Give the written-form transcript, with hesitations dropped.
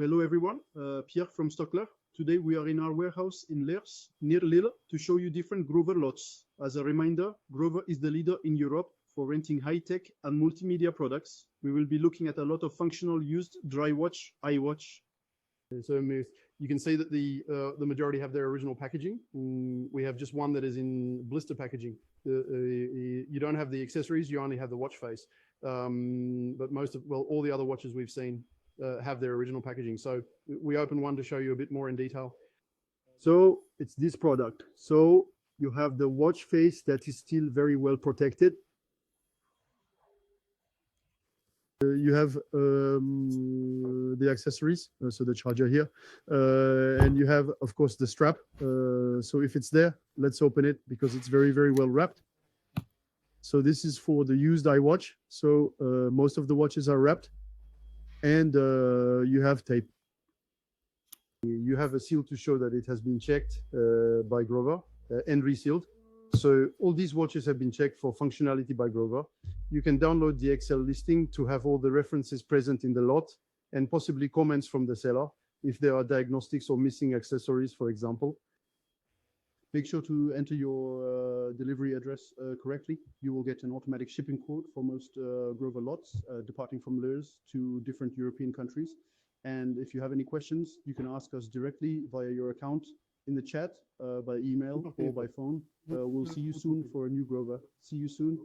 hello everyone. Pierre from Stocklear. Today we are in our warehouse in Leers, near Lille, to show you different Grover lots. As a reminder, Grover is the leader in Europe for renting high-tech and multimedia products. We will be looking at a lot of functional used dry watch, iWatch. So you can see that the majority have their original packaging. We have just one that is in blister packaging. You don't have the accessories, you only have the watch face. But all the other watches we've seen have their original packaging. So we open one to show you a bit more in detail. So it's this product. So you have the watch face that is still very well protected. You have the accessories, so the charger here, and you have, of course, the strap. So if it's there, let's open it because it's very, very well wrapped. So this is for the used iWatch. So most of the watches are wrapped, and you have tape. You have a seal to show that it has been checked by Grover and resealed. So all these watches have been checked for functionality by Grover. You can download the Excel listing to have all the references present in the lot and possibly comments from the seller if there are diagnostics or missing accessories, for example. Make sure to enter your delivery address correctly. You will get an automatic shipping quote for most Grover lots departing from Leers to different European countries. And if you have any questions, you can ask us directly via your account in the chat, by email or by phone. We'll see you soon for a new Grover. See you soon.